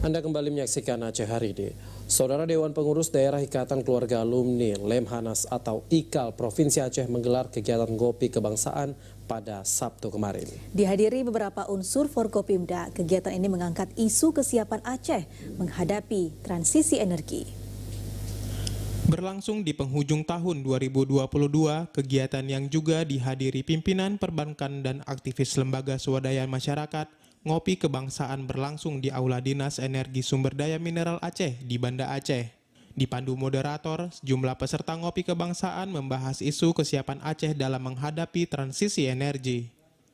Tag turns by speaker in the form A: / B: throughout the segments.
A: Anda kembali menyaksikan Aceh Hari ini. Saudara Dewan Pengurus Daerah Ikatan Keluarga Alumni Lemhanas atau IKAL Provinsi Aceh menggelar kegiatan ngopi kebangsaan pada Sabtu kemarin.
B: Dihadiri beberapa unsur Forkopimda, kegiatan ini mengangkat isu kesiapan Aceh menghadapi transisi energi.
C: Berlangsung di penghujung tahun 2022, kegiatan yang juga dihadiri pimpinan perbankan dan aktivis lembaga swadaya masyarakat, ngopi kebangsaan berlangsung di Aula Dinas Energi Sumber Daya Mineral Aceh di Banda Aceh. Dipandu moderator, sejumlah peserta ngopi kebangsaan membahas isu kesiapan Aceh dalam menghadapi transisi energi.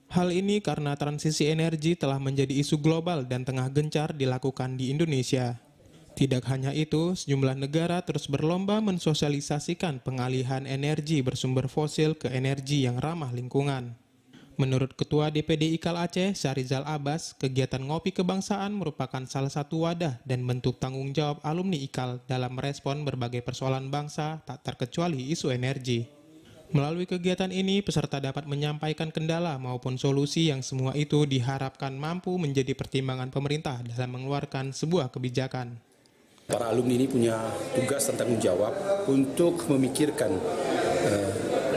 C: Hal ini karena transisi energi telah menjadi isu global dan tengah gencar dilakukan di Indonesia. Tidak hanya itu, sejumlah negara terus berlomba mensosialisasikan pengalihan energi bersumber fosil ke energi yang ramah lingkungan. Menurut Ketua DPD IKAL Aceh, Syarizal Abbas, kegiatan ngopi kebangsaan merupakan salah satu wadah dan bentuk tanggung jawab alumni IKAL dalam merespon berbagai persoalan bangsa, tak terkecuali isu energi. Melalui kegiatan ini, peserta dapat menyampaikan kendala maupun solusi yang semua itu diharapkan mampu menjadi pertimbangan pemerintah dalam mengeluarkan sebuah kebijakan.
D: Para alumni ini punya tugas dan tanggung jawab untuk memikirkan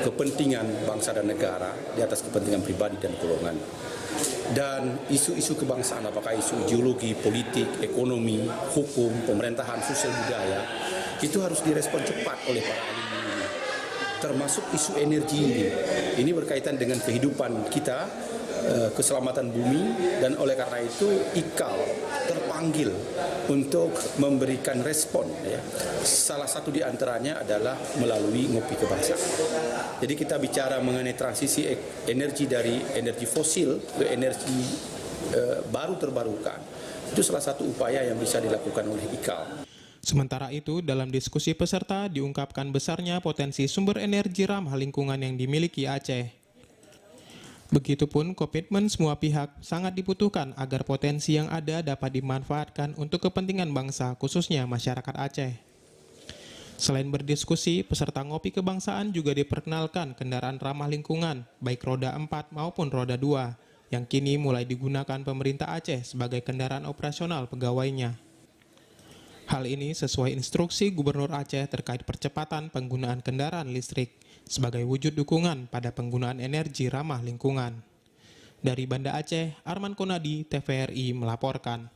D: kepentingan bangsa dan negara di atas kepentingan pribadi dan golongan. Dan isu-isu kebangsaan, apakah isu ideologi, politik, ekonomi, hukum, pemerintahan, sosial budaya, itu harus direspon cepat oleh para alumni ini. Termasuk isu energi ini. Ini berkaitan dengan kehidupan kita, keselamatan bumi, dan oleh karena itu IKAL terpanggil untuk memberikan respon. Salah satu di antaranya adalah melalui ngopi kebangsaan. Jadi kita bicara mengenai transisi energi dari energi fosil ke energi baru terbarukan. Itu salah satu upaya yang bisa dilakukan oleh IKAL.
C: Sementara itu, dalam diskusi peserta diungkapkan besarnya potensi sumber energi ramah lingkungan yang dimiliki Aceh. Begitupun komitmen semua pihak sangat dibutuhkan agar potensi yang ada dapat dimanfaatkan untuk kepentingan bangsa, khususnya masyarakat Aceh. Selain berdiskusi, peserta ngopi kebangsaan juga diperkenalkan kendaraan ramah lingkungan, baik roda 4 maupun roda 2, yang kini mulai digunakan pemerintah Aceh sebagai kendaraan operasional pegawainya. Hal ini sesuai instruksi Gubernur Aceh terkait percepatan penggunaan kendaraan listrik sebagai wujud dukungan pada penggunaan energi ramah lingkungan. Dari Banda Aceh, Arman Konadi, TVRI melaporkan.